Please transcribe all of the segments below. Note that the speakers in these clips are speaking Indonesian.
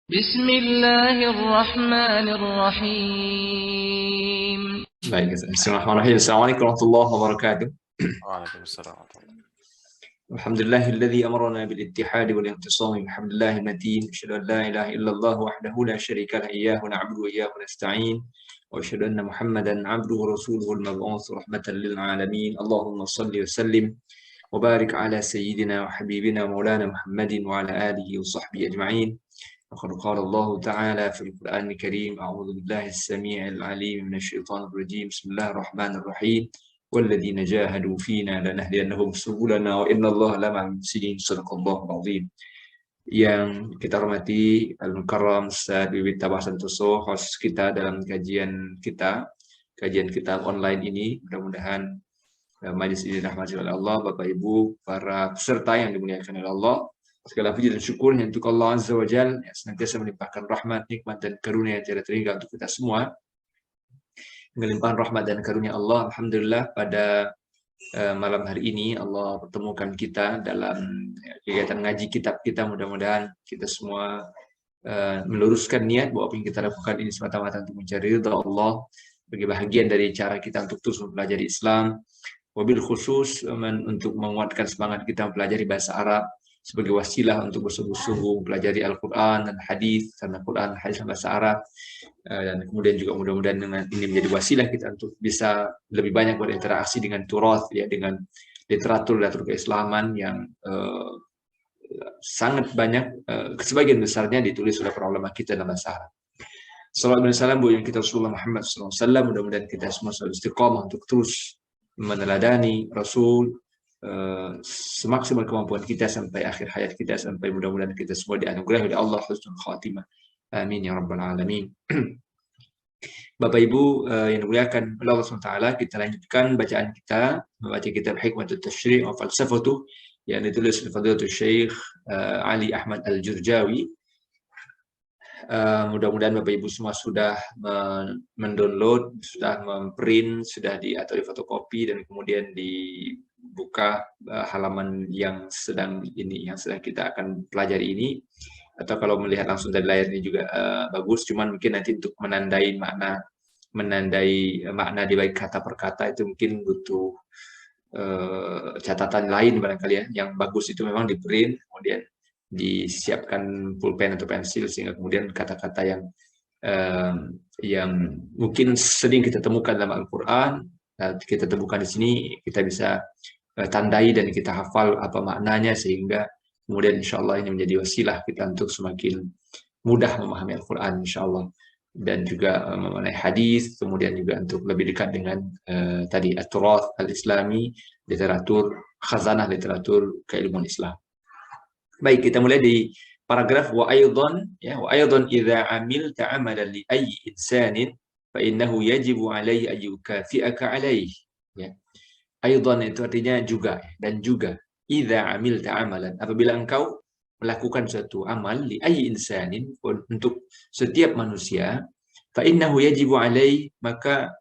Bismillahirrahmanirrahim. Baik, Bismillahirrahmanirrahim. Assalamualaikum warahmatullahi wabarakatuh. Waalaikumsalam warahmatullahi Alhamdulillahilladzi amarna bil ittihadi wal intisami bihamdillahil matin. Asyhadu an la ilaha illallah wahdahu la syarika lah iyyahu na'budu wa iyyahu nasta'in. Wa asyhadu anna Muhammadan 'abduhu wa rasuluhu al-mab'uts rahmatan lil alamin. Allahumma shalli wa sallim wa barik ala sayyidina wa habibina maulana Muhammadin wa ala alihi wa sahbihi ajma'in. وقد قال الله تعالى في القرآن الكريم أعوذ بالله السميع العليم من الشيطان الرجيم بسم الله الرحمن الرحيم والذين جاهدوا فينا لنهدينهم سبلنا وإن الله لمع المحسنين صدق الله العظيم. Yang kita hormati Al-Mukarram Ustaz Bibit Tabasantoso, host kita dalam kajian kita online ini. Mudah-mudahan majlis ini dirahmati oleh Allah, Bapak Ibu, para peserta yang dimuliakan oleh Allah. Segala puji dan syukur untuk Allah Azza wa Jalla yang senantiasa melimpahkan rahmat, nikmat, dan karunia yang tiada terhingga untuk kita semua. Melimpahkan rahmat dan karunia Allah, alhamdulillah, pada malam hari ini Allah pertemukan kita dalam kegiatan ngaji kitab kita. Mudah-mudahan kita semua meluruskan niat bahwa apa yang kita lakukan ini semata-mata untuk mencari ridha Allah, sebagai bahagian dari cara kita untuk terus mempelajari Islam, wabil khusus untuk menguatkan semangat kita mempelajari bahasa Arab, sebagai wasilah untuk bersungguh-sungguh mempelajari Al-Quran dan hadis, karena Quran, hadis dan bahasa Arab, dan kemudian juga mudah-mudahan dengan ini menjadi wasilah kita untuk bisa lebih banyak berinteraksi dengan turath, ya, dengan literatur keislaman yang sangat banyak, sebagian besarnya ditulis oleh para ulama kita dalam bahasa Arab. Sallallahu alaihi wasallam yang kita Rasulullah Muhammad SAW, mudah-mudahan kita semua selalu istiqamah untuk terus meneladani Rasul semaksimal kemampuan kita sampai akhir hayat kita, sampai mudah-mudahan kita semua dianugerahi oleh Allah husnul khatimah. Amin ya rabbal alamin. Bapak Ibu yang dimuliakan oleh Allah SWT, kita lanjutkan bacaan kita, membaca kitab Hikmatut Tashri' wa Falsafatuh yang ditulis oleh Fadilatul Syekh Ali Ahmad Al-Jurjawi. Mudah-mudahan Bapak Ibu semua sudah mendownload, sudah memprint, sudah atau difotokopi, dan kemudian dibuka halaman yang sedang kita akan pelajari ini. Atau kalau melihat langsung dari layar ini juga bagus, cuman mungkin nanti untuk menandai makna di balik kata per kata itu mungkin butuh catatan lain barangkali, ya. Yang bagus itu memang di print, kemudian disiapkan pulpen atau pensil, sehingga kemudian kata-kata yang mungkin sering kita temukan dalam Al-Quran, kita temukan di sini, kita bisa tandai dan kita hafal apa maknanya, sehingga kemudian insya Allah ini menjadi wasilah kita untuk semakin mudah memahami Al-Quran insya Allah, dan juga mengenai hadis, kemudian juga untuk lebih dekat dengan tadi at-turath al-islami, literatur khazanah, literatur keilmuan Islam. Baik, kita mulai di paragraf wa aidan, ya, wa aidan idza amilta amalan li ayyi insanin fa innahu yajibu alaihi an yukafi'aka alaihi, ya. Aidan itu artinya juga, dan juga idza amilta amalan, apabila engkau melakukan suatu amal li ayyi insanin, untuk setiap manusia, fa innahu yajibu alaihi, maka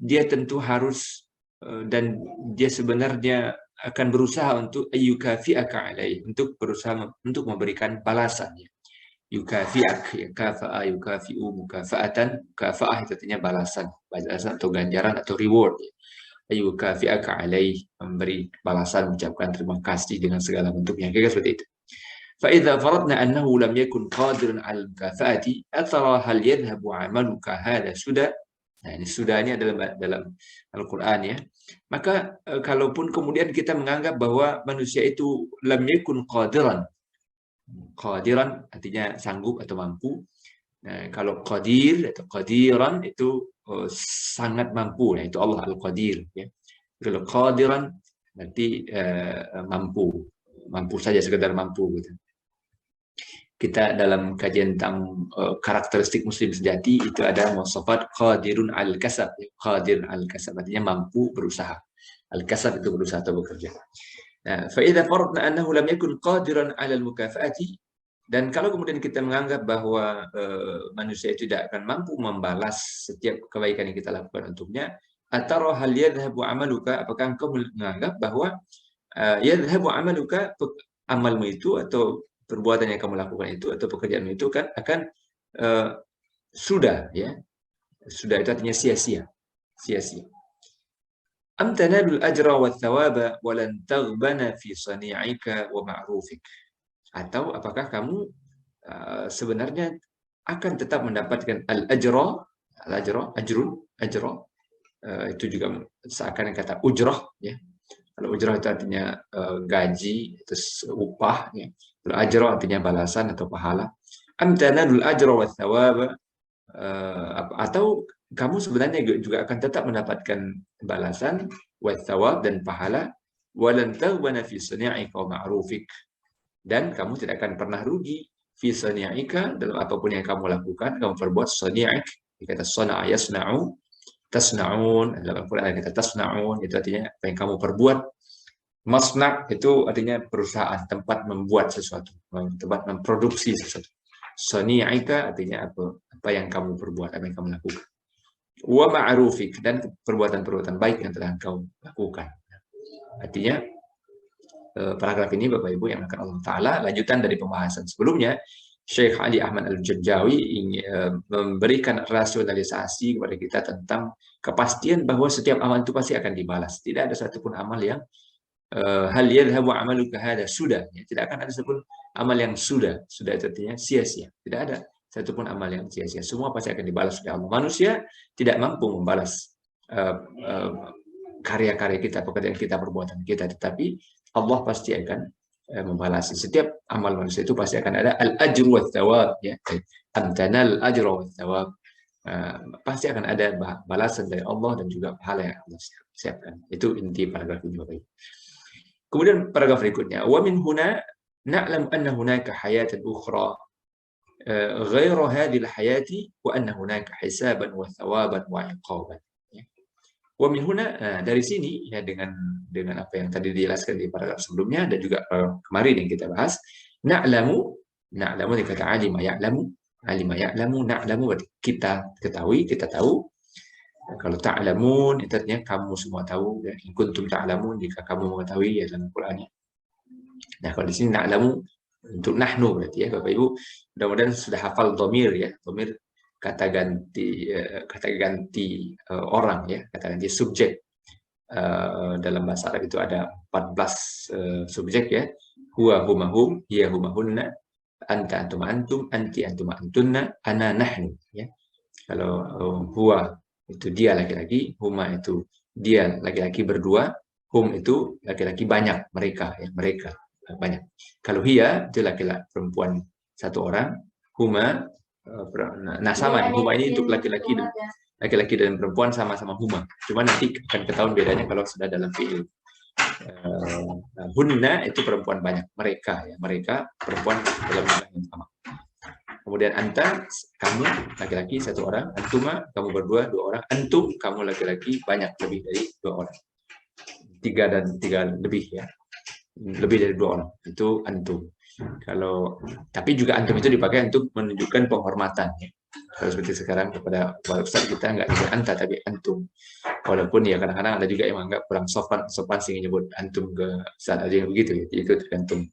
dia tentu harus dan dia sebenarnya akan berusaha untuk yukafi'aka alaihi, untuk berusaha untuk memberikan balasannya. Yukafi'ak, ya, kafa'a, yukafi'u, mukafa'atan. Mukafa'ah itu artinya balasan atau ganjaran atau reward, ya. Yukafi'aka alaihi, memberi balasan, mengucapkan terima kasih dengan segala bentuknya, kira seperti itu. فإذا فرضنا أنه لم يكن قادرا على المكافأة أترى هل يذهب عملك هذا سدى. Nah, ini sudah, ini adalah dalam Al-Quran, ya. Maka kalaupun kemudian kita menganggap bahwa manusia itu lam yakun qadiran. Qadiran artinya sanggup atau mampu. Nah, kalau qadir atau qadiran itu sangat mampu, nah itu Allah Al-Qadir, ya. Kalau qadiran berarti mampu saja, sekedar mampu, gitu. Kita dalam kajian tentang karakteristik muslim sejati itu ada wasafat qadirun al-kasab. Qadir al-kasab artinya mampu berusaha. Al-kasab itu berusaha atau bekerja. Nah, fa idza faradna annahu lam yakun qadiran 'ala al-mukafaati, dan kalau kemudian kita menganggap bahwa manusia itu tidak akan mampu membalas setiap kebaikan yang kita lakukan untuknya, atara hal yadhhabu 'amaluka, apakah engkau menganggap bahwa yadhhabu 'amaluka, amalmu itu atau perbuatan yang kamu lakukan itu atau pekerjaan itu kan akan sudah, ya. Sudah itu artinya sia-sia. Sia-sia. Am tanalul ajra wa thawaba wa lan taghbana fi sani'ika wa ma'rufik. Atau apakah kamu sebenarnya akan tetap mendapatkan al-ajra, itu juga seakan kata ujrah, ya. Kalau ujrah itu artinya gaji, terus upah, ya. Kalau ajra artinya balasan atau pahala. Am tanalul ajra wa thawaba, atau kamu sebenarnya juga akan tetap mendapatkan balasan wa thawab dan pahala, walan taghbana fi sani'ika wa ma'rufik, dan kamu tidak akan pernah rugi fi sani'ika dalam apapun yang kamu lakukan, kamu perbuat. Sani'ik dikata sana'a yasna'u, tasna'un, dalam Al-Qur'an ada kata tasna'un, itu artinya apa yang kamu perbuat. Masna' itu artinya perusahaan, tempat membuat sesuatu, tempat memproduksi sesuatu. Sani'ika artinya apa yang kamu perbuat, apa yang kamu lakukan. Wa ma'rufik, dan perbuatan-perbuatan baik yang telah engkau lakukan. Artinya paragraf ini Bapak Ibu yang akan Allah Ta'ala lanjutan dari pembahasan sebelumnya. Syekh Ali Ahmad Al-Jarjawi ingin memberikan rasionalisasi kepada kita tentang kepastian bahwa setiap amal itu pasti akan dibalas. Tidak ada satupun amal yang hal yadhhabu amaluka hada, sudah, ya. Tidak akan ada satupun amal yang sudah itu artinya sia-sia. Tidak ada satupun amal yang sia-sia. Semua pasti akan dibalas oleh Allah. Manusia tidak mampu membalas karya-karya kita, pekerjaan kita, perbuatan kita, tetapi Allah pasti akan membalas. Setiap amal manusia itu pasti akan ada al-ajru wa thawab, ya. Amtanal ajru wa thawab, pasti akan ada balasan dari Allah dan juga pahala yang Allah siapkan. Itu inti paragraf ini, Bapak Ibu. Kemudian paragraf berikutnya, wa min huna na'lam anna hunaka hayatan ukhra ghairu hadhihi al-hayati wa anna hunaka hisaban wa thawaban wa iqaban. Wa min huna, dari sini, ya, dengan apa yang tadi dijelaskan di paragraf sebelumnya dan juga kemarin yang kita bahas, na'lamu dikata alima ya'lamu, na'lamu berarti kita ketahui, kita tahu. Kalau ta'lamun itu artinya kamu semua tahu, ya. In kuntum ta'lamun, jika kamu mengetahui, ya, dalam Al-Qur'an. Nah, kalau di sini na'lamu untuk nahnu berarti, ya, Bapak Ibu mudah-mudahan sudah hafal dhamir, ya. Dhamir kata ganti orang, ya, kata ganti subjek. Dalam bahasa Arab itu ada 14 subjek, ya. Huwa huma hum, hiya huma hunna, anta antum antum, anti antum antunna, ana nahnu, ya. Kalau huwa itu dia laki-laki, huma itu dia laki-laki berdua, hum itu laki-laki banyak, mereka, ya, mereka banyak. Kalau hiya itu laki-laki perempuan satu orang, huma sama, huma ini untuk laki-laki dan perempuan sama-sama huma. Cuma nanti akan ketahuan bedanya kalau sudah dalam fi'il. Hunna itu perempuan banyak, mereka, ya, mereka perempuan dalam jumlah yang sama. Kemudian anta, kamu laki-laki satu orang, antuma, kamu berdua dua orang, antum, kamu laki-laki banyak, lebih dari dua orang, tiga lebih, ya, lebih dari dua orang, itu antum. Kalau tapi juga antum itu dipakai untuk menunjukkan penghormatan, ya. Kalau seperti sekarang kepada Ustaz kita nggak nyebut anta tapi antum, walaupun ya kadang-kadang ada juga yang menganggap kurang sopan sehingga nyebut antum ke saat ada yang begitu, ya. Itu tergantung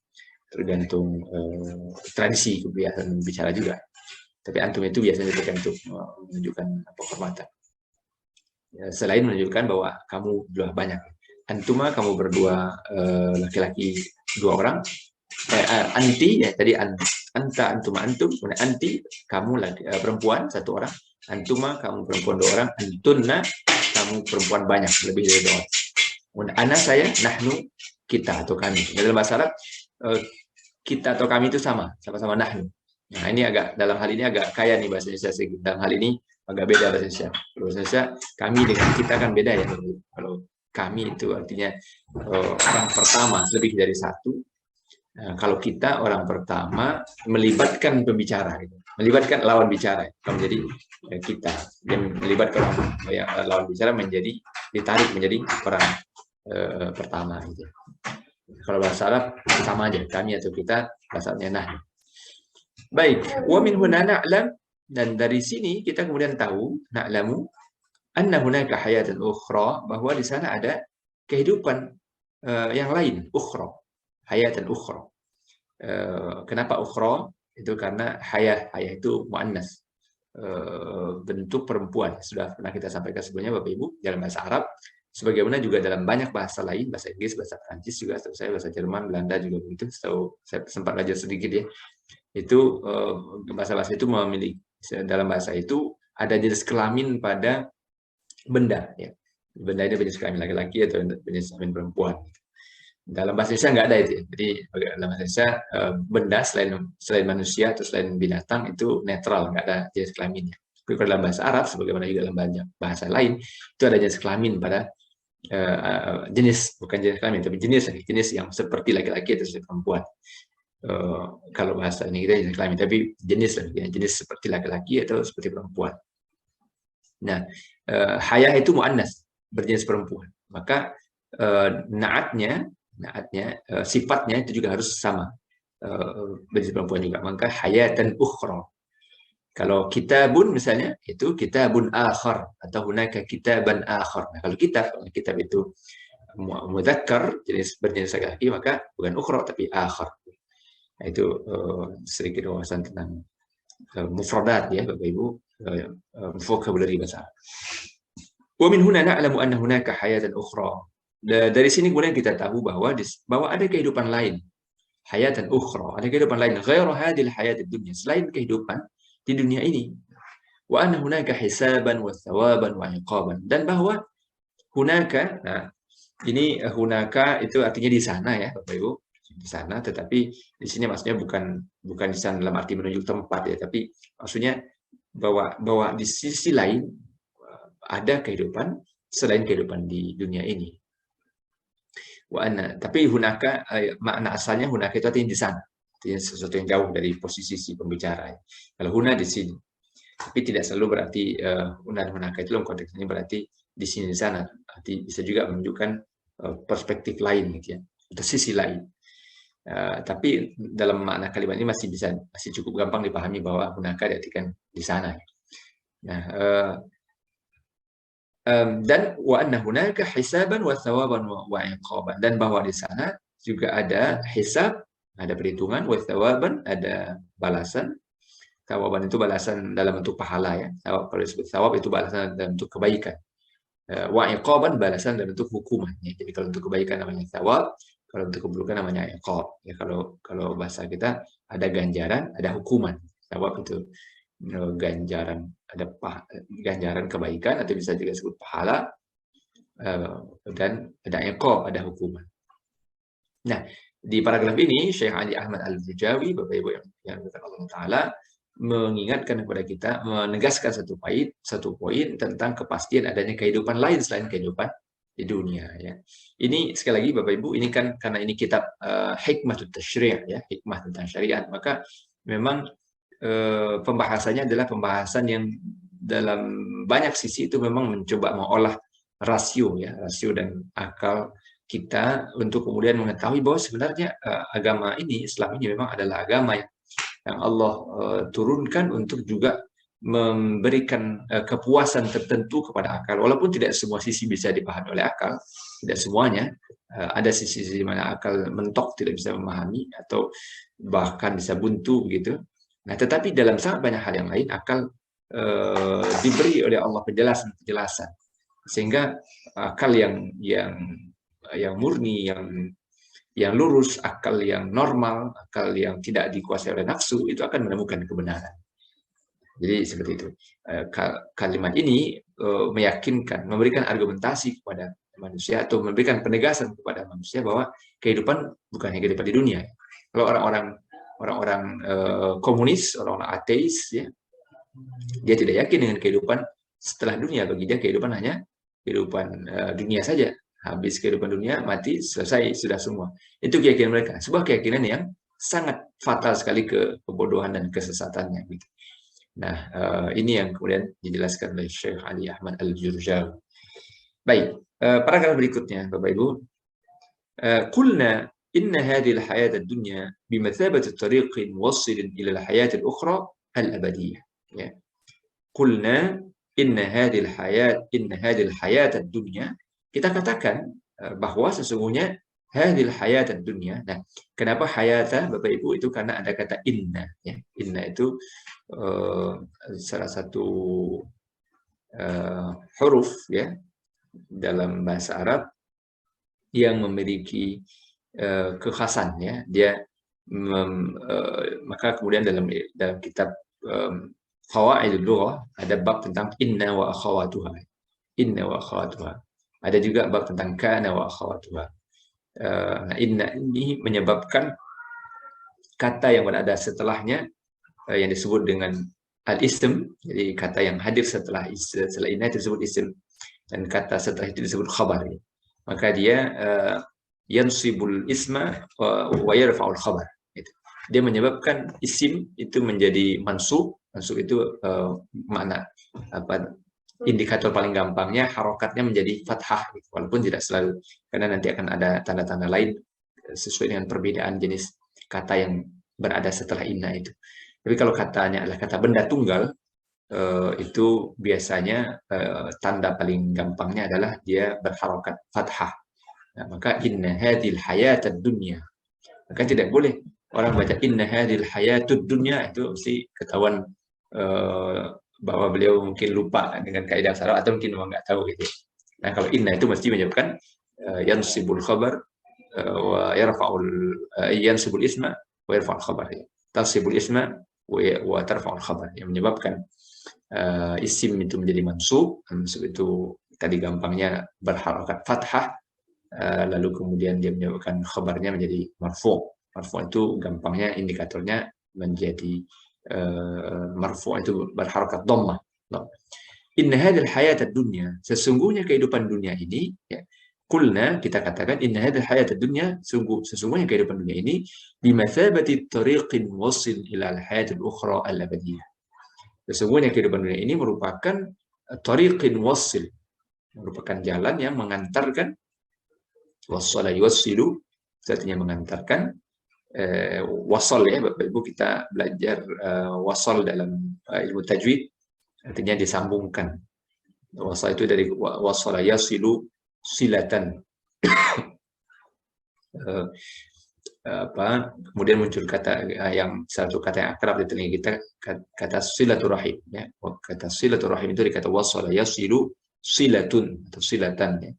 tradisi kebiasaan bicara juga. Tapi antum itu biasanya dipakai untuk menunjukkan penghormatan. Ya, selain menunjukkan bahwa kamu berdua banyak. Antuma, kamu berdua laki-laki dua orang. Anti, ya, tadi anta, antuma, antum. Kemudian anti, kamu perempuan satu orang. Antuma, kamu perempuan dua orang. Antunna, kamu perempuan banyak, lebih dari dua orang. Kemudian ana, saya, nahnu, kita atau kami. Dalam bahasa Arab, kita atau kami itu sama-sama nahnu. Nah, ini dalam hal ini agak kaya nih bahasa Indonesia. Dalam hal ini agak beda bahasa Indonesia. Bahasa Indonesia, kami dengan kita kan beda, ya. Kalau kami itu artinya orang pertama, lebih dari satu. Nah, kalau kita orang pertama melibatkan pembicara, gitu. Melibatkan lawan bicara, menjadi kita. Dan melibatkan lawan bicara ditarik menjadi orang pertama, gitu. Kalau bahasa Arab sama aja, kami atau kita, bahasanya nah. Baik, wa min huna na'lam, dan dari sini kita kemudian tahu, na'lamu anna hunaka hayatan ukhra, bahwa di sana ada kehidupan yang lain, ukhra, hayatan ukhra. Kenapa ukhra? Itu karena hayah itu muannas, bentuk perempuan. Sudah pernah kita sampaikan sebelumnya Bapak Ibu dalam bahasa Arab, sebagaimana juga dalam banyak bahasa lain, bahasa Inggris, bahasa Prancis juga, setahu saya bahasa Jerman, Belanda juga begitu. Setahu saya sempat belajar sedikit ya. Itu bahasa-bahasa itu memiliki, dalam bahasa itu ada jenis kelamin pada benda ya. Benda ini jenis kelamin laki-laki atau jenis kelamin perempuan. Dalam bahasa Indonesia nggak ada itu ya. Jadi dalam bahasa Indonesia benda selain manusia atau selain binatang itu netral, nggak ada jenis kelaminnya. Tapi kalau dalam bahasa Arab, sebagaimana juga dalam banyak bahasa lain, itu ada jenis kelamin pada jenis, bukan jenis kelamin, tapi jenis yang seperti laki-laki atau seperti perempuan. Kalau bahasa ini kita jenis kelamin, tapi jenis seperti laki-laki atau seperti perempuan. Nah, hayah itu muannas, berjenis perempuan. Maka naatnya sifatnya itu juga harus sama, berjenis perempuan juga. Maka hayatan ukhra. Kalau kitabun misalnya, itu kitabun akhar atau hunaka kitaban akhar. Nah, kalau kitab itu mudzakkar, berjenis laki-laki, maka bukan ukhra tapi akhar. Nah, itu sedikit wawasan tentang mufradat ya Bapak Ibu, vocabulary bahasa. Wa min huna na'lamu anna hunaka hayatan ukhra. Dari sini kemudian kita tahu bahwa ada kehidupan lain, hayatan ukhra, ada kehidupan lain ghairu hadhil hayatid dunya, selain kehidupan di dunia ini. Wa anna hunaka hisaban wa thawaban wa iqaban, dan bahwa hunaka, nah ini hunaka itu artinya di sana ya Bapak Ibu, di sana, tetapi di sini maksudnya bukan di sana dalam arti menunjuk tempat ya, tapi maksudnya bahwa di sisi lain ada kehidupan selain kehidupan di dunia ini. Tapi hunaka makna asalnya hunaka itu artinya di sana, artinya sesuatu yang jauh dari posisi si pembicara. Kalau huna di sini, tapi tidak selalu berarti hunaka itu dalam konteks ini berarti di sini di sana. Arti bisa juga menunjukkan perspektif lain gitu ya, atau sisi lain. Tapi dalam makna kalimat ini masih cukup gampang dipahami bahwa hunaka diartikan di sana. Nah, dan wa anna hunaka hisaban wa thawaban wa iqaban, dan bahwa di sana juga ada hisab, ada perhitungan, wa thawaban, ada balasan. Thawaban itu balasan dalam bentuk pahala ya. Kalau disebut thawab itu balasan dalam bentuk kebaikan. Wa iqaban, balasan dalam bentuk hukuman ya. Jadi kalau untuk kebaikan namanya thawab, kalau untuk keburukan namanya iqab. Ya, kalau bahasa kita ada ganjaran, ada hukuman. Thawab itu ganjaran, ada ganjaran kebaikan atau bisa juga disebut pahala, dan ada iqab, ada hukuman. Nah, di paragraf ini Syekh Ali Ahmad Al-Burjawi, Bapak Ibu yang Allah Ta'ala, mengingatkan kepada kita, menegaskan satu poin tentang kepastian adanya kehidupan lain selain kehidupan di dunia ya. Ini sekali lagi Bapak Ibu, ini kan karena ini kitab hikmah tasyri' ya, hikmah tentang syariat, maka memang pembahasannya adalah pembahasan yang dalam banyak sisi itu memang mencoba mengolah rasio dan akal kita untuk kemudian mengetahui bahwa sebenarnya agama ini, Islam ini memang adalah agama yang Allah turunkan untuk juga memberikan kepuasan tertentu kepada akal, walaupun tidak semua sisi bisa dipahami oleh akal, tidak semuanya. Ada sisi-sisi mana akal mentok, tidak bisa memahami atau bahkan bisa buntu begitu. Nah, tetapi dalam sangat banyak hal yang lain akal diberi oleh Allah penjelasan, sehingga akal yang murni, yang lurus, akal yang normal, akal yang tidak dikuasai oleh nafsu, itu akan menemukan kebenaran. Jadi seperti itu. Kalimat ini meyakinkan, memberikan argumentasi kepada manusia atau memberikan penegasan kepada manusia bahwa kehidupan bukan hanya kehidupan di dunia. Kalau orang-orang komunis, orang-orang ateis, ya, dia tidak yakin dengan kehidupan setelah dunia. Bagi dia kehidupan hanya kehidupan dunia saja. Habis kehidupan dunia, mati, selesai, sudah semua. Itu keyakinan mereka. Sebuah keyakinan yang sangat fatal sekali kebodohan dan kesesatannya. Gitu. Nah, ini yang kemudian dijelaskan oleh Syekh Ali Ahmad Al-Burjawi. Baik, paragraf berikutnya, Bapak Ibu. Qulna inna hadhihi al-hayat ad-dunya bimathabati tariqin muwassilin ila al-hayat al-ukhra al-abadiyyah. Ya. Qulna inna hadhihi al-hayat ad-dunya, kita katakan bahwa sesungguhnya hadhil hayatad dunya. Nah, kenapa hayata Bapak Ibu itu karena ada kata inna ya. Inna itu salah satu huruf ya dalam bahasa Arab yang memiliki kekhasan ya. Dia maka kemudian dalam kitab Qawaidul Lughah ada bab tentang inna wa akhawatuha. Inna wa akhawatuha. Ada juga bab tentang kana wa akhawatuha. Nah, inna ini menyebabkan kata yang berada setelahnya yang disebut dengan al-ism, jadi kata yang hadir setelah inna itu disebut ism, dan kata setelah itu disebut khabar. Maka dia yansibul isma wa yarfa'ul khabar. Dia menyebabkan isim itu menjadi mansub. Mansub itu makna apa? Indikator paling gampangnya harokatnya menjadi fathah, walaupun tidak selalu, karena nanti akan ada tanda-tanda lain sesuai dengan perbedaan jenis kata yang berada setelah inna itu. Tapi kalau katanya adalah kata benda tunggal, itu biasanya tanda paling gampangnya adalah dia berharokat fathah. Nah, maka inna hadhil hayatad dunya. Maka tidak boleh orang baca inna hadhil hayatud dunya, itu mesti ketahuan bahwa beliau mungkin lupa dengan kaidah Arab atau mungkin memang nggak tahu gitu. Nah, kalau inna itu mesti menyebabkan yansibul khabar wa yarfa'ul yansibul isma wa yarfa'ul khabar. Tansibul isma wa tarfa'ul khabar, yang menyebabkan isim itu menjadi mansub. Mansub itu tadi gampangnya berharokat fathah, lalu kemudian dia menyebabkan khabarnya menjadi marfu'. Marfu' itu gampangnya indikatornya menjadi marfu' itu berharokat dhammah. Inna hadhil hayatad dunya, sesungguhnya kehidupan dunia ini ya. Kulna, kita katakan inna hadhil hayatad dunya, sesungguhnya kehidupan dunia ini bimathabati tariqin wasil ila al-hayatil ukhra al-abadiyah. Sesungguhnya kehidupan dunia ini merupakan tariqin wasil, merupakan jalan yang mengantarkan, wassala yuwassilu, artinya mengantarkan. Wasal ya Bapak Ibu, kita belajar wasal dalam ilmu tajwid, artinya disambungkan. Wasal itu dari wasala yasilu silatan. Kemudian muncul kata yang satu kata yang akrab di telinga kita, kata silaturahim ya. Kata silaturahim itu dari kata wasala yasilu silatun atau silatan ya.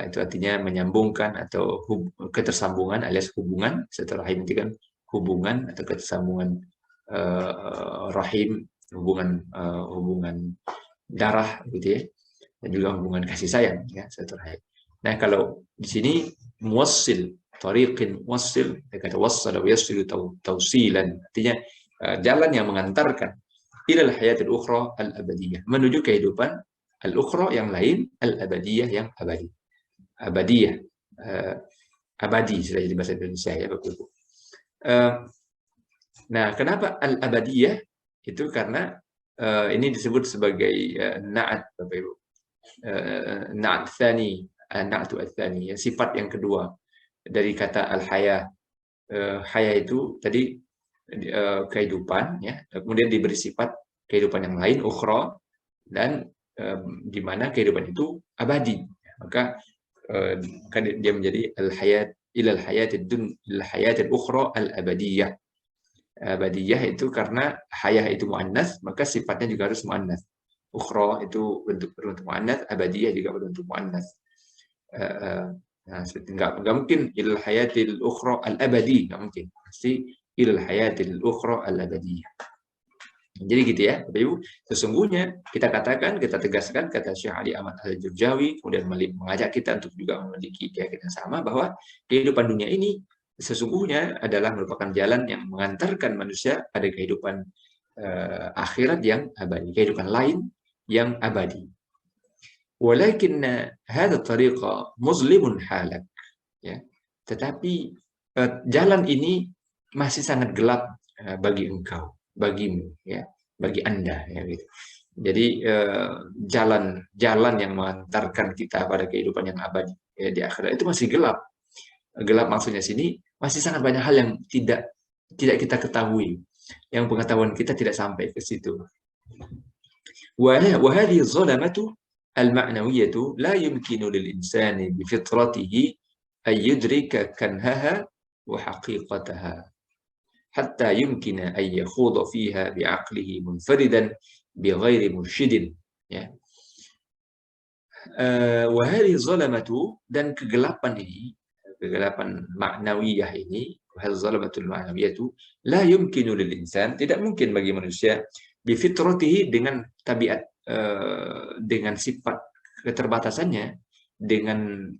Itu artinya menyambungkan atau ketersambungan alias hubungan. Setelah rahim itu kan hubungan atau ketersambungan rahim, hubungan darah gitu ya, dan juga hubungan kasih sayang ya setelah rahim. Nah, kalau di sini muwassil, tariqin muwassil, kata wassala yassilu tawsilan, artinya jalan yang mengantarkan ilal hayatil ukhra al-abadiyah, menuju kehidupan al-ukhra yang lain, al-abadiyah yang abadi. Abadiyah, abadi sudah jadi bahasa Indonesia ya Bapak Ibu. Nah, kenapa al-abadiyah? Itu karena ini disebut sebagai na'at Bapak Ibu. Na'at tsani, na'atu ats-tsani, sifat yang kedua dari kata al-haya. Haya itu tadi kehidupan ya, kemudian diberi sifat kehidupan yang lain, ukhra, dan di mana kehidupan itu abadi. Maka dia menjadi al-hayat ilal hayatil ukhra al-abadiyah. Abadiyah itu karena hayah itu muannas, maka sifatnya juga harus muannas. Ukhra itu berbentuk muannas, abadiyah juga berbentuk muannas. Nah, enggak mungkin ilal hayatil ukhra al-abadi, enggak mungkin. Pasti ilal hayatil ukhra al-abadiyah. Jadi gitu ya, Bapak Ibu. Sesungguhnya kita tegaskan kata Syekh Ali Ahmad Al-Jurjawi, kemudian mengajak kita untuk juga memiliki keyakinan sama bahwa kehidupan dunia ini sesungguhnya adalah merupakan jalan yang mengantarkan manusia pada kehidupan akhirat yang abadi, kehidupan lain yang abadi. Walakinna hadha tariqa muzlimun halak. Ya. Tetapi jalan ini masih sangat gelap bagi engkau, bagimu ya, bagi Anda ya gitu. Jadi jalan yang mengantarkan kita pada kehidupan yang abadi ya, di akhirat itu masih gelap. Gelap maksudnya sini masih sangat banyak hal yang tidak kita ketahui, yang pengetahuan kita tidak sampai ke situ. Wa hadhihi zalamatu al-ma'nawiyatu la yumkinu lil insani bi fitratihi ayyudrika kanhaha wa haqiqataha hatta yumkina an yakhudha fiha bi'aqlihi munfaridan bighairi mursyidin. Ya. Wa hadhihi zalamatu, dan kegelapan ini, kegelapan maknawiyah ini, hadhihi zalamatul ma'nawiyatu la yumkinu lil insan, tidak mungkin bagi manusia bi fitratihi, dengan tabiat, dengan sifat keterbatasannya, dengan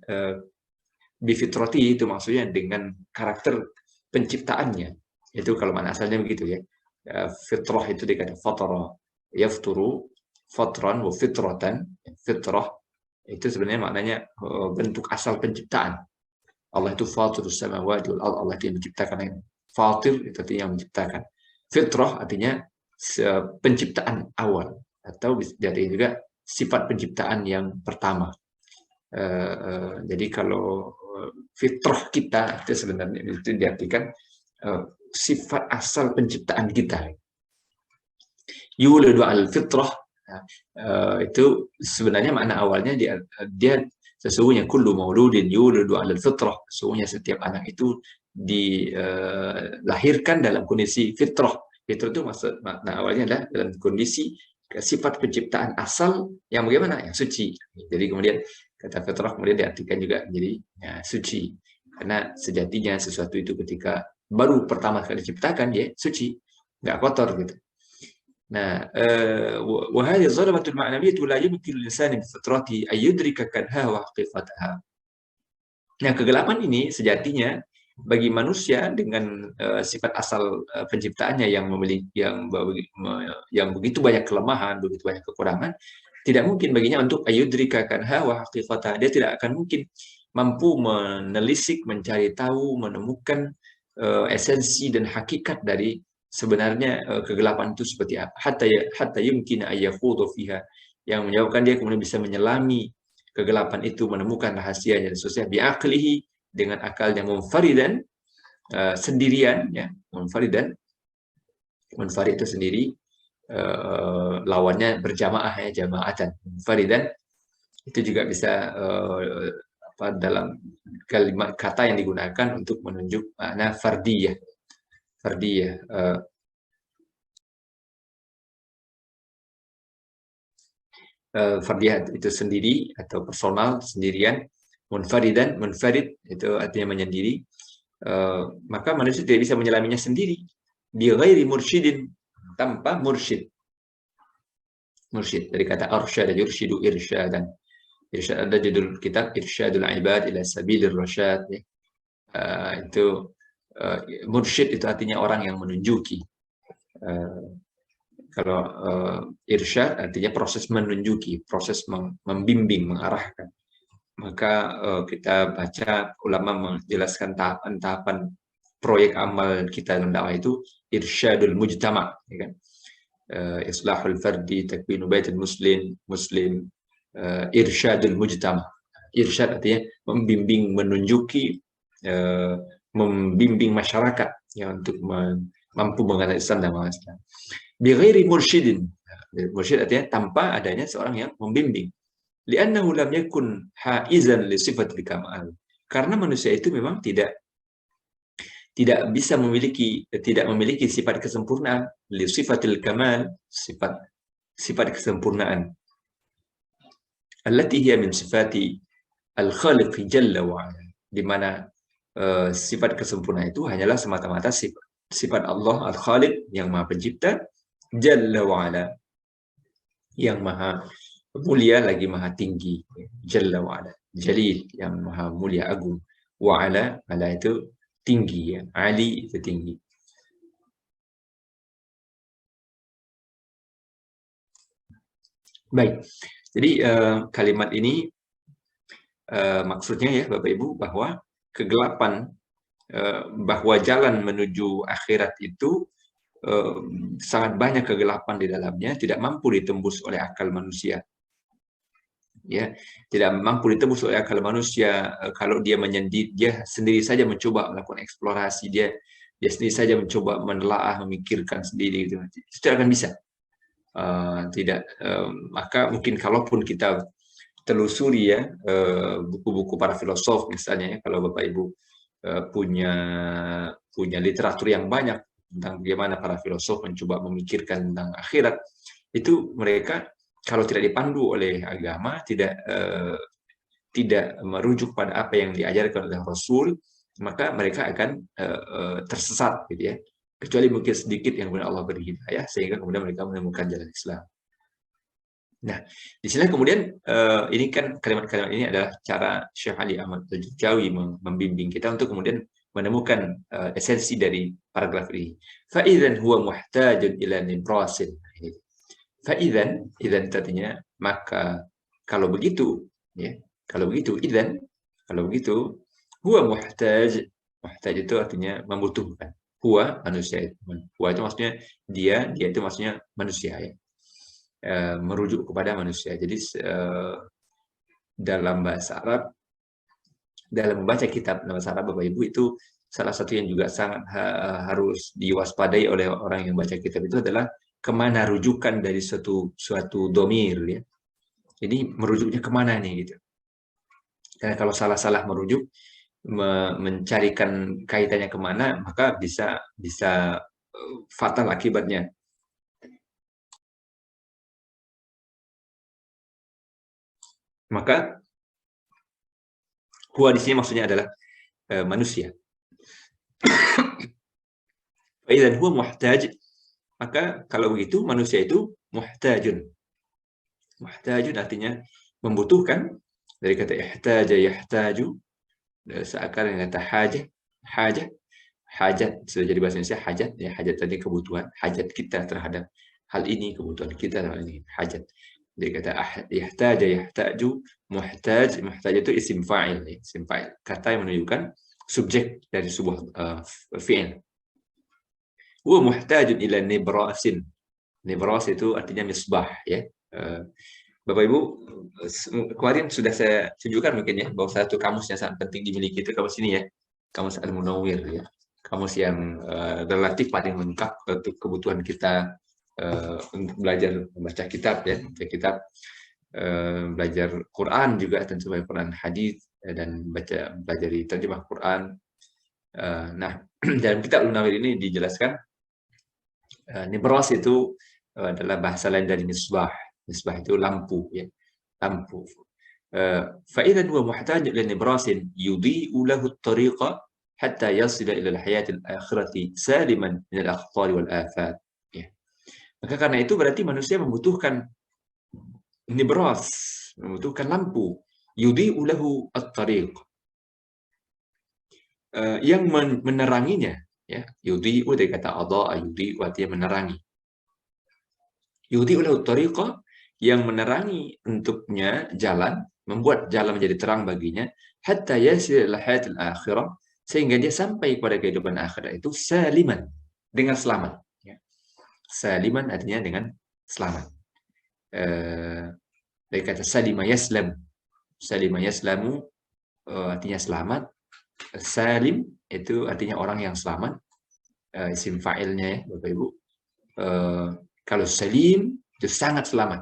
bi fitratihi itu maksudnya dengan karakter penciptaannya. Itu kalau mana asalnya begitu ya. Fitrah itu dikata fatara yafturu fatran wa fitratan. Fitrah itu sebenarnya maknanya bentuk asal penciptaan. Allah itu fatirus samawati wal ardh, Allah yang menciptakan. Fatir itu artinya menciptakan. Fitrah artinya penciptaan awal, atau jadi juga sifat penciptaan yang pertama. Jadi kalau fitrah kita itu sebenarnya itu diartikan sifat asal penciptaan kita. Yuladu al-fitrah, itu sebenarnya makna awalnya dia sesungguhnya kullu mauludin yuladu al-fitrah, sesungguhnya setiap anak itu dilahirkan dalam kondisi fitrah. Fitrah itu maksud makna awalnya adalah dalam kondisi sifat penciptaan asal yang bagaimana? Yang suci. Jadi kemudian kata fitrah kemudian diartikan juga menjadi ya, suci. Karena sejatinya sesuatu itu ketika baru pertama kali diciptakan ya suci, nggak kotor gitu. Nah, wa hadhihi zalamatul ma'nawiyyah la yumkinu lil-insani bi fitrati ay yudrika kanha wa haqiqataha. Nah, kegelapan ini sejatinya bagi manusia dengan sifat asal penciptaannya yang memiliki yang begitu banyak kelemahan, begitu banyak kekurangan, tidak mungkin baginya untuk ayudrika kanha wa haqiqataha. Dia tidak akan mungkin mampu menelisik, mencari tahu, menemukan esensi dan hakikat dari sebenarnya kegelapan itu seperti apa. Hatta yumkina ayyakhudhu fiha, yang menyebabkan dia kemudian bisa menyelami kegelapan itu, menemukan rahasianya dan seterusnya, bi'aqlihi, dengan akalnya, munfaridan, sendirian ya, munfaridan. Munfarid itu sendiri, lawannya berjamaah ya, jamaatan. Munfaridan itu juga bisa dalam kalimat kata yang digunakan untuk menunjuk makna fardiyah. Fardiyah, fardiyah itu sendiri atau personal, sendirian. Munfaridan, munfarid itu artinya menyendiri. Maka manusia tidak bisa menyelaminya sendiri. Bi ghairi mursyidin, tanpa mursyid. Mursyid dari kata arsyad, yursyidu irsyadan. Irsyad, ada judul kitab Irsyadul Ibad ila Sabilir Rasyad ya. Itu mursyid itu artinya orang yang menunjuki. Kalau irsyad artinya proses menunjuki, proses membimbing, mengarahkan. Maka kita baca ulama menjelaskan tahapan-tahapan proyek amal kita dalam dakwah itu irsyadul mujtama, ya kan? Islahul fardi, takwinu baitul muslim, irsyadul mujtama. Irsyad artinya membimbing, menunjuki, membimbing masyarakat ya untuk mampu mengenal Islam dan Islam. Bi ghairi mursyidin. Mursyid artinya tanpa adanya seorang yang membimbing. Li'annahu lam yakun haizan li sifatil kamal. Karena manusia itu memang tidak bisa memiliki, tidak memiliki sifat kesempurnaan, li sifatil kamal, sifat kesempurnaan. Allati hiya min sifati al-khaliq jalla wa ala, di mana sifat kesempurnaan itu hanyalah semata-mata sifat Allah al-khaliq yang Maha Pencipta, jalla wa ala yang Maha mulia lagi Maha tinggi, jalla wa ala, jalil yang Maha mulia agung, wa ala, ala itu tinggi ya, ali itu tinggi. Baik, jadi kalimat ini maksudnya ya Bapak Ibu bahwa kegelapan, bahwa jalan menuju akhirat itu sangat banyak kegelapan di dalamnya, tidak mampu ditembus oleh akal manusia. Ya, tidak mampu ditembus oleh akal manusia. Kalau dia menyendiri, dia sendiri saja mencoba melakukan eksplorasi, dia sendiri saja mencoba menelaah, memikirkan sendiri, gitu. Itu tidak akan bisa. Maka mungkin kalaupun kita telusuri ya buku-buku para filosof misalnya ya, kalau Bapak Ibu punya literatur yang banyak tentang bagaimana para filosof mencoba memikirkan tentang akhirat, itu mereka kalau tidak dipandu oleh agama, tidak merujuk pada apa yang diajarkan oleh Rasul, maka mereka akan tersesat gitu ya. Kecuali mungkin sedikit yang kemudian Allah beri hidayah sehingga kemudian mereka menemukan jalan Islam. Nah, di sini kemudian ini kan kalimat-kalimat ini adalah cara Syekh Ali Ahmad Al-Jawi membimbing kita untuk kemudian menemukan esensi dari paragraf ini. Fa'idzan huwa muhtajun ila nibrasin. Fa'idzan, idzan artinya maka kalau begitu ya, kalau begitu idzan, kalau begitu huwa muhtaj. Muhtaj itu artinya membutuhkan. Huwa manusia itu. Huwa itu maksudnya dia itu maksudnya manusia ya. Merujuk kepada manusia. Jadi dalam bahasa Arab, dalam membaca kitab dalam bahasa Arab Bapak Ibu, itu salah satu yang juga sangat harus diwaspadai oleh orang yang baca kitab itu adalah kemana rujukan dari suatu domir ya. Jadi merujuknya kemana nih gitu. Karena kalau salah-salah merujuk, mencarikan kaitannya kemana, maka bisa fatal akibatnya. Maka huwa di sini maksudnya adalah manusia. Idzan huwa muhtaj, maka kalau begitu manusia itu muhtajun. Muhtajun artinya membutuhkan, dari kata ihtaja yahtaju, seakar dengan kata hajat sudah jadi bahasa Indonesia, hajat ya, hajat tadi kebutuhan, hajat kita terhadap hal ini, kebutuhan kita terhadap ini, hajat. Dari kata yahtaja yahtaju, muhtaj itu isim fa'il, isim fa'il, kata yang menunjukkan subjek dari sebuah fi'il. Wa muhtajun ila nibrasin. Nibras itu artinya misbah ya. Bapak Ibu, kemarin sudah saya tunjukkan mungkin ya bahwa satu kamus yang sangat penting dimiliki itu kamus ini ya, kamus Al-Munawwir ya, kamus yang relatif paling lengkap untuk kebutuhan kita untuk belajar membaca kitab ya, baca kitab, belajar Quran juga tentu saja Quran hadis dan belajar terjemah Quran. Nah, dalam kitab Al-Munawwir ini dijelaskan nibras itu adalah bahasa lain dari misbah. Misbah itu lampu ya, lampu. فإذا هو محتاج إلى نبراس يضيء له الطريق حتى يصل إلى الحياة الآخرة سالما من الأخطار والآفات. Maka karena itu berarti manusia membutuhkan nibras, membutuhkan lampu, yudhi'u lahu at-tariq, yang meneranginya ya. Yudhi'u dari kata adha'a, yudhi'u artinya menerangi. Yudhi'u lahu at-tariqa, yang menerangi untuknya jalan, membuat jalan menjadi terang baginya, hatta yasil ila hayatil akhirah, sehingga dia sampai pada kehidupan akhirat itu saliman, dengan selamat. Saliman artinya dengan selamat. Dari kata salima yaslam. Salima yaslamu artinya selamat. Salim itu artinya orang yang selamat. Isim fa'ilnya ya Bapak Ibu. Kalau salim itu sangat selamat.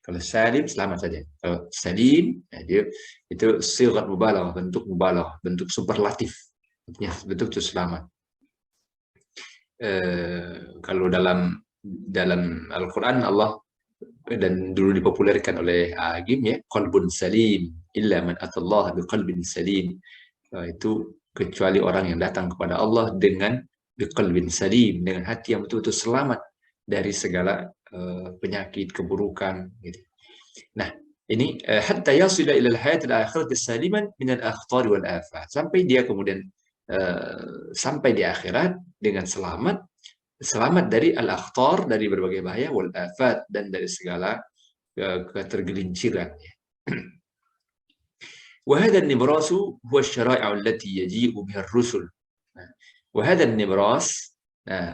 Kalau salim selamat saja. Kalau salim dia itu sighat mubalaghah, bentuk superlatif. Artinya bentuk itu selamat. Kalau dalam Al-Quran Allah, dan dulu dipopulerkan oleh Agim ya, qalbun salim illa man atallaha biqalbin salim, itu kecuali orang yang datang kepada Allah dengan biqalbin salim, dengan hati yang betul-betul selamat dari segala penyakit, keburukan gitu. Nah, ini hatta yasila ila al-hayat al-akhirati saliman min al-akhtar wal afat, sampai dia kemudian sampai di akhirat dengan selamat dari al-akhtar, dari berbagai bahaya, wal afat, dan dari segala ketergelinciran. Wa hadha an-nibras huwa asy-syara'i' allati yaji'u biha ar-rusul. Wa hadha an-nibras,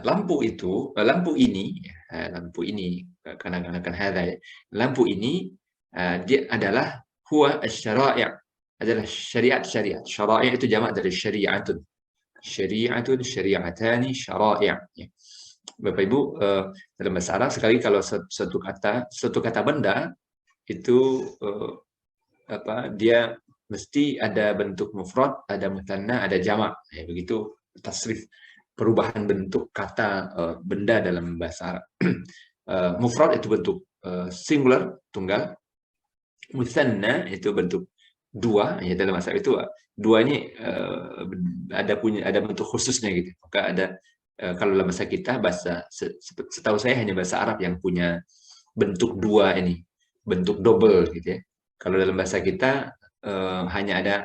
lampu ini karena hadha, lampu ini dia adalah huwa asy-syara'i', adalah syariat-syariat. Syara'i' itu jamak dari syari'atun. Syari'atun, syari'atani, syara'i'. Bapak Ibu, dalam bahasa Arab sekali kalau satu kata benda itu dia mesti ada bentuk mufrad, ada mutsanna, ada jamak. Ya, begitu tasrif perubahan bentuk kata benda dalam bahasa Arab. Mufrad itu bentuk singular, tunggal. Mutsanna itu bentuk dua, ya dalam bahasa itu dua ini ada bentuk khususnya gitu. Maka ada kalau dalam bahasa kita, setahu saya hanya bahasa Arab yang punya bentuk dua ini, bentuk double gitu ya. Kalau dalam bahasa kita hanya ada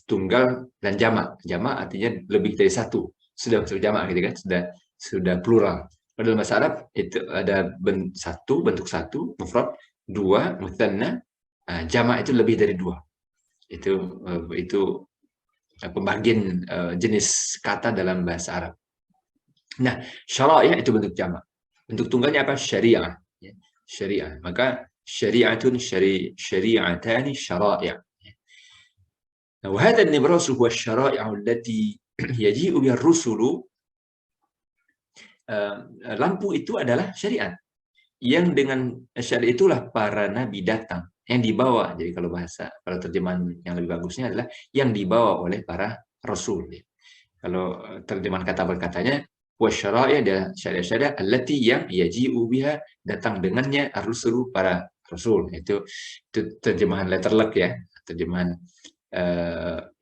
tunggal dan jamak. Jamak artinya lebih dari satu. Sudah masuk jamak gitu kan, sudah plural. Kalau dalam bahasa Arab itu ada bentuk satu, mufrad, dua, mutsanna, jamak itu lebih dari dua. Itu pembagian jenis kata dalam bahasa Arab. Nah, syara'i' itu bentuk jamak. Bentuk tunggalnya apa? Syariah. Ya. Syariah. Maka syari'atun, syari'atani, syara'i'. وهذا النبراس هو الشرائع التي يجيء بها الرسل. Lampu itu adalah syariat. Yang dengan syariat itulah para nabi datang, yang dibawa. Jadi kalau terjemahan yang lebih bagusnya adalah yang dibawa oleh para rasul. Kalau terjemahan kata berkatanya, wasyara'i' adalah syariat-syariat allati yang yaji'u biha, datang dengannya ar-rusulu, para rasul. Itu terjemahan letterluck ya. Terjemahan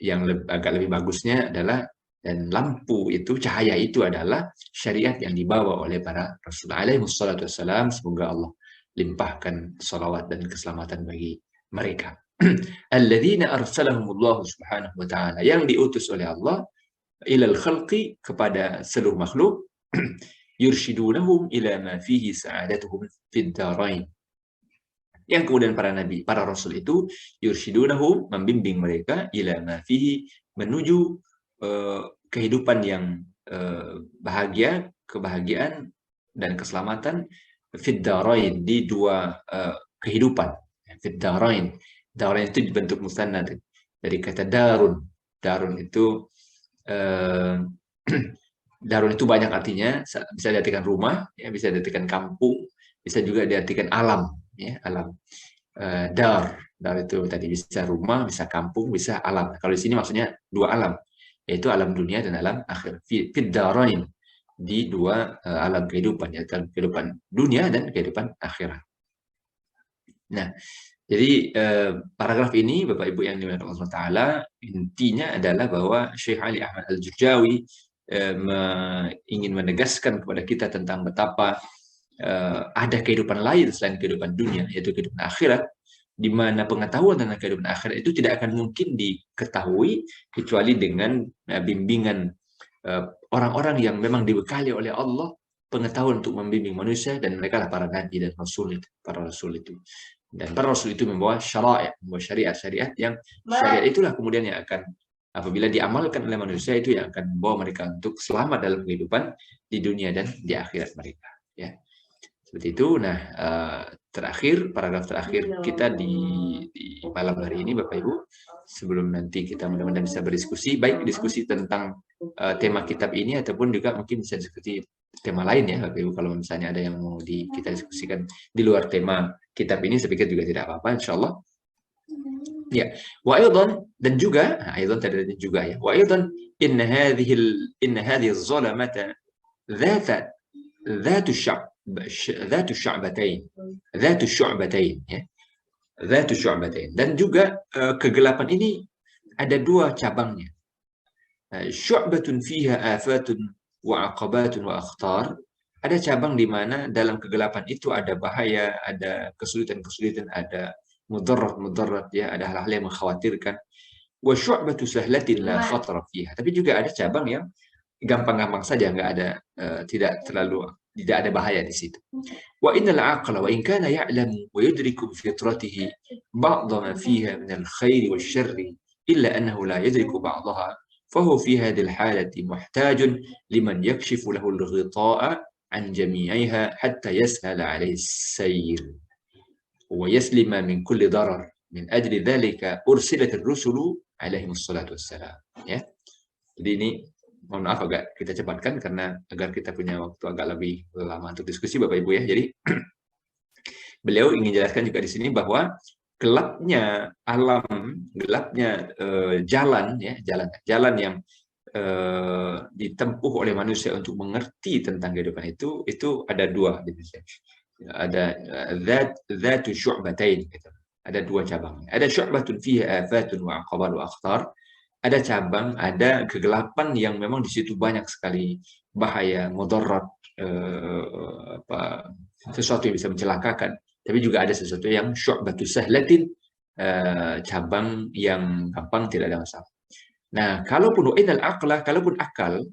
yang agak lebih bagusnya adalah, dan lampu itu, cahaya itu adalah syariat yang dibawa oleh para rasul alaihi wassalatu wassalam. Semoga Allah limpahkan salawat dan keselamatan bagi mereka. Alladzina arsalahumullahu subhanahu wa ta'ala, yang diutus oleh Allah ilal khalqi, kepada seluruh makhluk, yurshidunahum ila ma fihi sa'adatuhum fid darain. Yang kemudian para nabi, para rasul itu yurshidunahum, membimbing mereka, ila ma fihi, menuju kehidupan yang bahagia, kebahagiaan dan keselamatan, fid darain, di dua kehidupan. Fid darain. Darain itu bentuk musanna dari kata darun. Darun itu darun itu banyak artinya, bisa diartikan rumah, ya, bisa diartikan kampung, bisa juga diartikan alam, ya, alam. Dar itu tadi bisa rumah, bisa kampung, bisa alam. Kalau di sini maksudnya dua alam, yaitu alam dunia dan alam akhir. Fid darain, di dua alam kehidupan, ya, kehidupan dunia dan kehidupan akhirat. Nah, jadi paragraf ini, Bapak Ibu yang dimuliakan Allah Ta'ala, intinya adalah bahwa Syekh Ali Ahmad Al-Jurjawi ingin menegaskan kepada kita tentang betapa ada kehidupan lain selain kehidupan dunia, yaitu kehidupan akhirat, di mana pengetahuan tentang kehidupan akhirat itu tidak akan mungkin diketahui kecuali dengan bimbingan orang-orang yang memang dibekali oleh Allah pengetahuan untuk membimbing manusia, dan mereka lah para nabi dan rasul itu, para rasul itu. Dan para rasul itu membawa syara'i', membawa syariat-syariat, yang syariat itulah kemudian yang akan, apabila diamalkan oleh manusia, itu yang akan membawa mereka untuk selamat dalam kehidupan di dunia dan di akhirat mereka, ya. Seperti itu. Nah, paragraf terakhir kita di malam hari ini, Bapak Ibu, sebelum nanti kita mudah-mudahan bisa berdiskusi, baik diskusi tentang tema kitab ini, ataupun juga mungkin bisa diskusi tema lain, ya Bapak Ibu. Kalau misalnya ada yang mau kita diskusikan di luar tema kitab ini, saya pikir juga tidak apa-apa, insya Allah. Ya, wa aidan, dan juga, aidan tadi juga ya, wa aidan inna hadhihi az-zalamata ذات الشعبتين, ya. ذات الشعبتين. Dan juga kegelapan ini ada dua cabangnya. Syu'batun fiha afatun wa aqabatun wa akhtar. Ada cabang di mana dalam kegelapan itu ada bahaya, ada kesulitan-kesulitan, ada mudarat-mudarat, ya, ada hal-hal yang mengkhawatirkan. Wa syu'batu sahlatin la khatara fiha. Tapi juga ada cabang yang gampang-gampang saja, tidak ada bahaya di situ. Wa innal aqla wa in kana ya'lamu wa yudriku bi fitratihi ba'd ma fiha min al-khair wash-sharr illa annahu la yudriku ba'daha fa huwa fi hadhihi al-halati muhtajun liman yakshifu lahu al-ghita'a an jami'iha hatta yashala 'alayhi as-sayr wa yaslima min kulli darar. Min ajli dhalika ursilat ar-rusulu 'alaihim as-salatu was-salam, ya. Jadi ini, mohon maaf agak kita cepatkan karena agar kita punya waktu agak lebih lama untuk diskusi, Bapak Ibu, ya. Jadi beliau ingin jelaskan juga di sini bahwa gelapnya alam, gelapnya jalan ya, jalan yang ditempuh oleh manusia untuk mengerti tentang kehidupan itu ada dua jenisnya. Ada dzatu syu'batain gitu. Ada dua cabang. Ada syu'batun fiha afatun wa aqbal wa akhtar. Ada cabang, ada kegelapan yang memang di situ banyak sekali bahaya, mudarat, sesuatu yang bisa mencelakakan. Tapi juga ada sesuatu yang syu'batu sahlatin, cabang yang gampang, tidak ada masalah. Nah, kalaupun akal,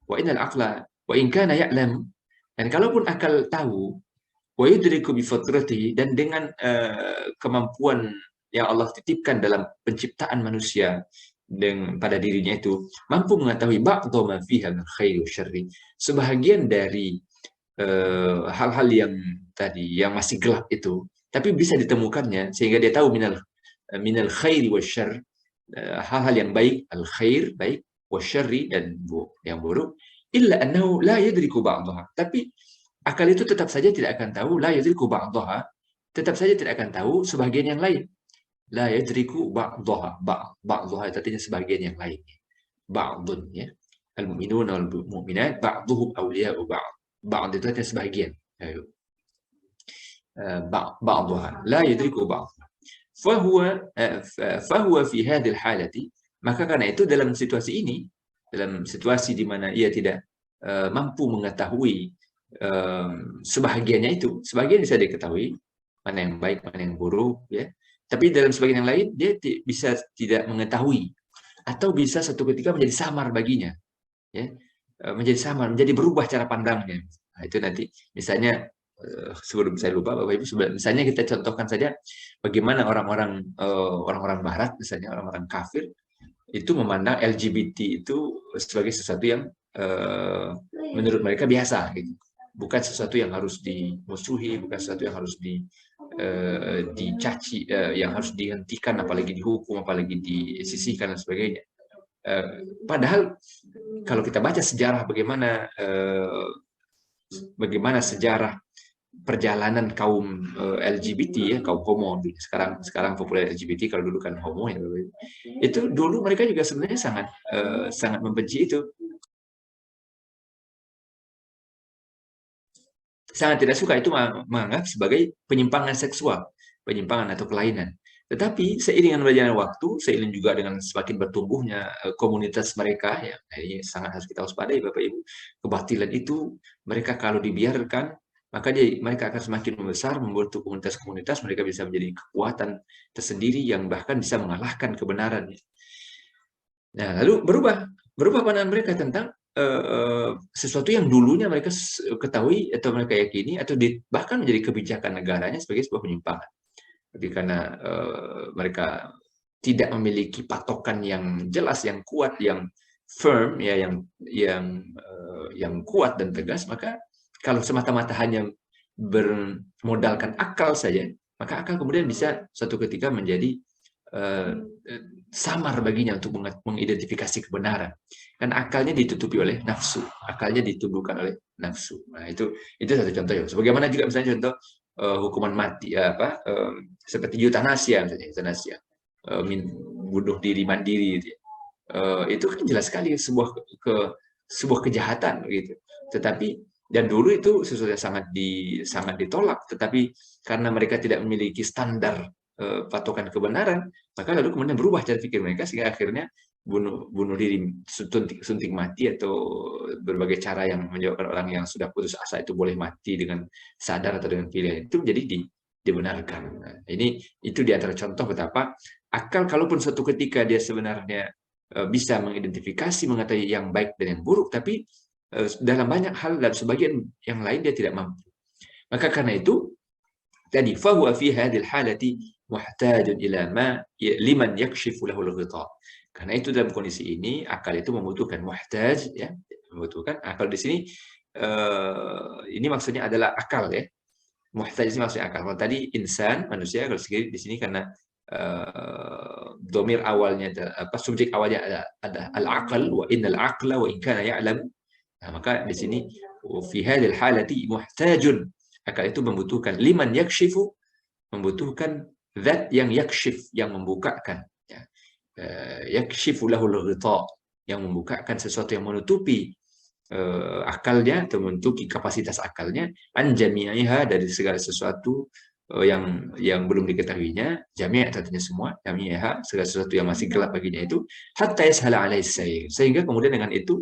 wa innal aqla wa in kana ya'lam, dan kalaupun akal tahu, wa yudriku bi fitratihi, dan dengan kemampuan yang Allah titipkan dalam penciptaan manusia pada dirinya itu, mampu mengetahui ba'dha ma fiha min khairi wa syarri, sebahagian dari hal-hal yang tadi yang masih gelap itu, tapi bisa ditemukannya sehingga dia tahu minal khairi wa syarr, hal-hal yang baik, al khair baik, wa syarri dan yang buruk, illa annahu la yadriku ba'daha, tapi akal itu tetap saja tidak akan tahu, la yadriku ba'daha, tetap saja tidak akan tahu sebagian yang lain. La yadriku ba'daha, ba'daha artinya sebagian yang lain. Ba'dun ya. Al-mu'minun wal mu'minat ba'duhum awliya'u ba'd. Ba'd itu artinya sebagian. Ba'daha la yadriku ba'daha. Fahuwa fi hadhil halati, maka karena itu dalam situasi ini, dalam situasi di mana ia tidak mampu mengetahui sebahagiannya itu, sebagian bisa diketahui mana yang baik, mana yang buruk ya, tapi dalam sebagian yang lain dia bisa tidak mengetahui, atau bisa satu ketika menjadi samar baginya ya, menjadi samar, menjadi berubah cara pandangnya. Nah, itu nanti misalnya sebelum saya lupa Bapak Ibu, misalnya kita contohkan saja bagaimana orang-orang barat, misalnya orang-orang kafir itu memandang LGBT itu sebagai sesuatu yang menurut mereka biasa gitu. Bukan sesuatu yang harus dimusuhi, bukan sesuatu yang harus dicaci, yang harus dihentikan, apalagi dihukum, apalagi disisihkan dan sebagainya. Padahal kalau kita baca sejarah bagaimana sejarah perjalanan kaum LGBT ya, kaum homo, sekarang populer LGBT, kalau dulu kan homo ya, itu dulu mereka juga sebenarnya sangat membenci itu. Sangat tidak suka itu, menganggap sebagai penyimpangan seksual, penyimpangan atau kelainan. Tetapi seiring dengan berjalannya waktu, seiring juga dengan semakin bertumbuhnya komunitas mereka, ya, ini sangat harus kita waspadai Bapak Ibu. Kebatilan itu mereka kalau dibiarkan, maka mereka akan semakin membesar, membentuk komunitas-komunitas, mereka bisa menjadi kekuatan tersendiri yang bahkan bisa mengalahkan kebenaran. Nah, lalu berubah pandangan mereka tentang sesuatu yang dulunya mereka ketahui atau mereka yakini, atau bahkan menjadi kebijakan negaranya sebagai sebuah penyimpangan. Tapi karena mereka tidak memiliki patokan yang jelas, yang kuat, yang firm, ya, yang kuat dan tegas, maka kalau semata-mata hanya bermodalkan akal saja, maka akal kemudian bisa suatu ketika menjadi samar baginya untuk mengidentifikasi kebenaran. Kan akalnya ditutupi oleh nafsu, akalnya ditubuhkan oleh nafsu. Nah, itu satu contoh ya. Sebagaimana juga misalnya contoh hukuman mati, seperti eutanasia misalnya, bunuh diri mandiri, itu kan jelas sekali sebuah kejahatan gitu. Tetapi dan dulu itu sesuatu yang sangat ditolak, tetapi karena mereka tidak memiliki standar patokan kebenaran, maka lalu kemudian berubah cara pikir mereka sehingga akhirnya bunuh diri, suntik mati, atau berbagai cara yang menyebabkan orang yang sudah putus asa itu boleh mati dengan sadar atau dengan pilihan, itu menjadi dibenarkan. Nah, itu di antara contoh betapa akal, kalaupun suatu ketika dia sebenarnya bisa mengidentifikasi, mengetahui yang baik dan yang buruk, tapi dalam banyak hal, dalam sebagian yang lain dia tidak mampu. Maka karena itu tadi fahuwa fi hadhil halati muhtajun ila ma liman yakshifu lahu al-ghita. Karena itu dalam kondisi ini akal itu membutuhkan muhtaj, ya, membutuhkan akal. Di sini ini maksudnya adalah akal ya. Muhtaj ini maksudnya akal. Kalau tadi insan, manusia, kalau di sini karena domir awalnya, subjek awalnya ada al-aql, wa innal aqla wa in kana ya'lam. Nah, maka di sini fi hadhil halati muhtajun, akal itu membutuhkan liman yakshifu, membutuhkan Zat yang yakshif, yang membukakan, ya. Yakshifu lahul ghita, yang membukakan sesuatu yang menutupi akalnya atau menutupi kapasitas akalnya, an jami'iha, dari segala sesuatu yang belum diketahuinya, jami' artinya semua, jami'iha segala sesuatu yang masih gelap baginya itu, hatta yashala alaihi sayr, sehingga kemudian dengan itu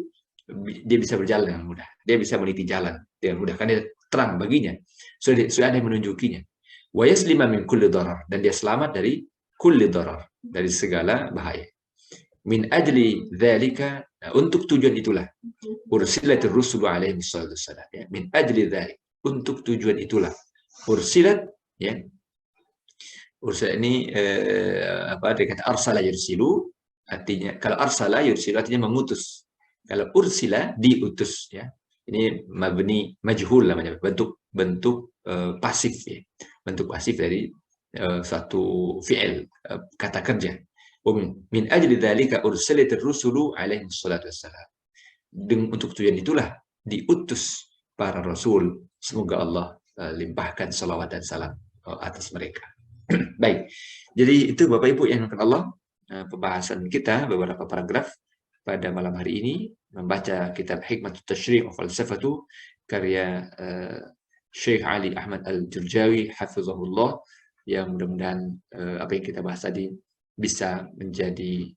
dia bisa berjalan dengan mudah, dia bisa meniti jalan dengan mudah, karena dia terang baginya, sudah ada yang menunjukinya. Wa yaslima min kulli darar, dan dia selamat dari kulli darar, dari segala bahaya. Min ajli dzalika, untuk tujuan itulah ursilatir rusulu alaihi wassalam, ya. Min ajli dzalik, untuk tujuan itulah ursilat, ya. Ursilat ini dia kata arsala yursilu, artinya kalau arsala yursilu artinya mengutus. Kalau ursila diutus, ya. Ini mabni majhul namanya, bentuk pasif, ya. Bentuk pasif dari satu fi'il, kata kerja. Min ajli dzalika ursilatir rusulu alaihi wassalatu wassalam. Untuk tujuan itulah diutus para rasul, semoga Allah limpahkan salawat dan salam atas mereka. Baik, jadi itu Bapak Ibu yang dimuliakan Allah, pembahasan kita beberapa paragraf pada malam hari ini, membaca kitab Hikmatut Tasyri' wa Falsafatu, karya Syekh Ali Ahmad Al-Jurjawi hafizahullah, yang mudah-mudahan apa yang kita bahas tadi bisa menjadi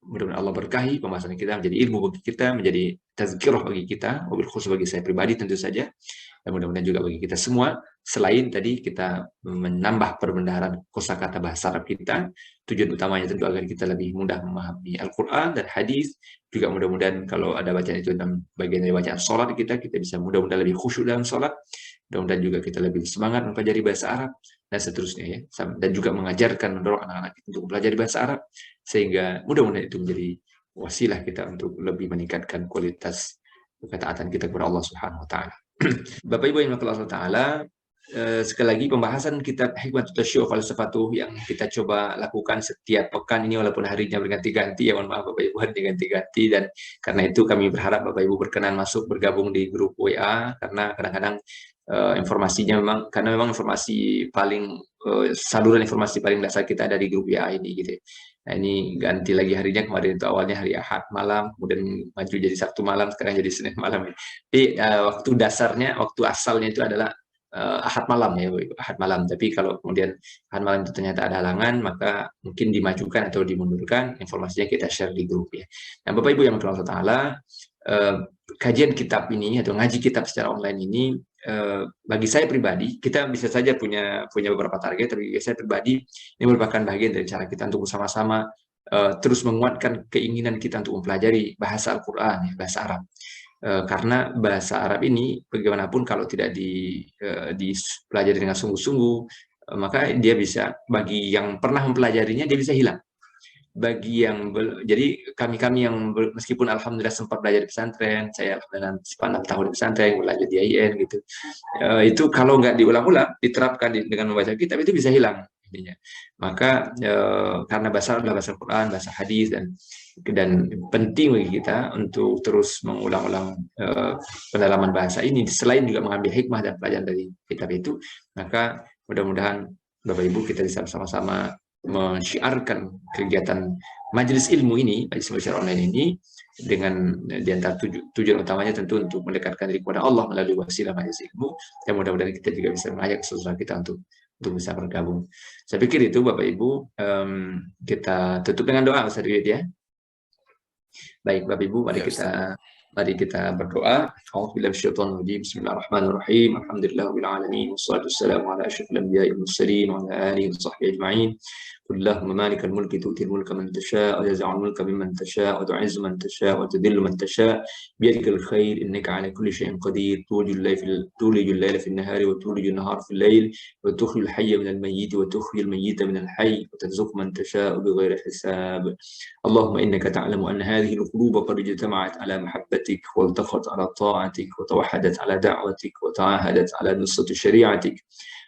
mudah-mudahan Allah berkahi pembahasan kita, menjadi ilmu bagi kita, menjadi tazkirah bagi kita, mobil khusus bagi saya pribadi tentu saja, dan mudah-mudahan juga bagi kita semua. Selain tadi kita menambah perbendaharaan kosakata bahasa Arab kita, tujuan utamanya tentu agar kita lebih mudah memahami Al-Quran dan hadis. Juga mudah-mudahan kalau ada bacaan itu dalam bagian dari bacaan sholat kita bisa mudah-mudahan lebih khusyuk dalam sholat. Mudah-mudahan juga kita lebih semangat mempelajari bahasa Arab dan seterusnya, ya. Dan juga mengajarkan, mendorong anak-anak untuk mempelajari bahasa Arab, sehingga mudah-mudahan itu menjadi wasilah kita untuk lebih meningkatkan kualitas ketaatan kita kepada Allah Subhanahu wa taala. Bapak Ibu yang dimuliakan Allah taala, sekali lagi pembahasan kitab Hikmatut Tasyri' wa Falsafatuh yang kita coba lakukan setiap pekan ini, walaupun harinya berganti-ganti, ya mohon maaf Bapak Ibu, harinya ganti-ganti, dan karena itu kami berharap Bapak Ibu berkenan masuk bergabung di grup WA, karena kadang-kadang informasinya karena memang informasi paling saluran informasi paling dasar kita dari grup WA ini, gitu. Nah, ini ganti lagi harinya, kemarin itu awalnya hari Ahad malam, kemudian maju jadi Sabtu malam, sekarang jadi Senin malam. Tapi waktu dasarnya, waktu asalnya itu adalah Ahad malam, ya, Ahad malam. Tapi kalau kemudian Ahad malam itu ternyata ada halangan, maka mungkin dimajukan atau dimundurkan, informasinya kita share di grup, ya. Nah, Bapak Ibu yang dimuliakan Allah taala, kajian kitab ini atau ngaji kitab secara online ini, bagi saya pribadi, kita bisa saja punya beberapa target, tapi bagi saya pribadi ini merupakan bagian dari cara kita untuk bersama-sama terus menguatkan keinginan kita untuk mempelajari bahasa Al-Quran, ya, bahasa Arab. Karena bahasa Arab ini bagaimanapun kalau tidak dipelajari dengan sungguh-sungguh, maka dia bisa, bagi yang pernah mempelajarinya, dia bisa hilang. Bagi yang jadi kami yang meskipun alhamdulillah sempat belajar di pesantren, saya alhamdulillah 6 tahun di pesantren, belajar di IAIN gitu, itu kalau nggak diulang-ulang, diterapkan dengan membaca kitab, itu bisa hilang intinya. Maka karena bahasa adalah bahasa Quran, bahasa hadis, dan penting bagi kita untuk terus mengulang-ulang pendalaman bahasa ini, selain juga mengambil hikmah dan pelajaran dari kitab itu. Maka mudah-mudahan Bapak Ibu kita bisa bersama-sama mensyiarkan kegiatan majelis ilmu ini, majelis ilmu secara online ini, dengan diantara tujuan utamanya tentu untuk mendekatkan diri kepada Allah melalui wasilah majelis ilmu, dan mudah-mudahan kita juga bisa mengajak saudara kita untuk bisa bergabung. Saya pikir itu Bapak Ibu, kita tutup dengan doa, Ustaz Ridwan, ya. Baik Bapak Ibu, mari kita berdoa. A'udzubillahi minasyaitonir rajim. Bismillahirrahmanirrahim. Alhamdulillahirabbil alamin. Wassalatu wassalamu ala asyrofil anbiya'i wal mursalin wa ala alihi wa sahbihi ajma'in. Allahumma malikal mulki tu'til mulka man tasha' wa tanzi'ul mulka mimman tasha' wa tu'izzu man tasha' wa tudhillu man tasha' biyadikal khair innaka 'ala kulli syai'in qadir. Tulijul layla fil nahari wa tulijun nahara fil layl wa tukhrijul hayya minal mayyiti wa tukhrijul mayyita minal hayy wa tarzuqu man tasha'u bighairi hisab. Allahumma innaka ta'lamu anna hadhihi al-quluba qad ijtama'at 'ala mahabbatik wa iltaqat 'ala ta'atik wa tawahhadat 'ala da'watik wa ta'ahadat 'ala nusrati syari'atik.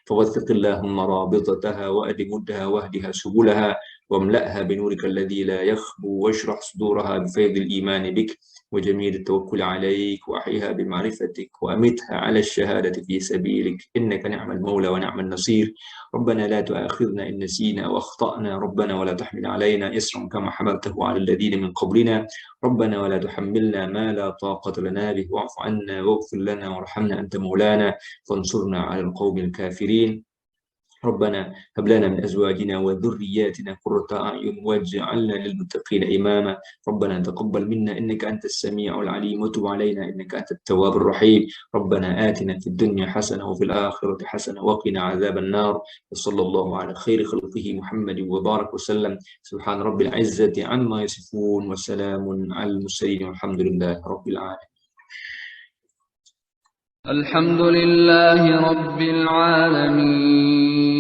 فوثق اللهم رابطتها وأدم مدها واهدها سبلها واملأها بنورك الذي لا يخبو واشرح صدورها بفيض الإيمان بك وجميل التوكل عليك وأحيها بمعرفتك وأمتها على الشهادة في سبيلك إنك نعم المولى ونعم النصير. ربنا لا تؤاخذنا إن نسينا وأخطأنا ربنا ولا تحمل علينا إصرا كما حملته على الذين من قبلنا ربنا ولا تحملنا ما لا طاقة لنا به واعف عنا واغفر لنا وارحمنا أنت مولانا فانصرنا على القوم الكافرين. ربنا هب لنا من أزواجنا وذرياتنا قرة أعين واجعلنا للمتقين إماما. ربنا تقبل منا إنك أنت السميع العليم وتب علينا إنك أنت التواب الرحيم. ربنا آتنا في الدنيا حسنة وفي الآخرة حسنة وقنا عذاب النار. وصلى الله على خير خلقه محمد وبارك وسلم. سبحان رب العزة عما يصفون وسلام على المرسلين والحمد لله رب العالمين. الحمد لله رب العالمين.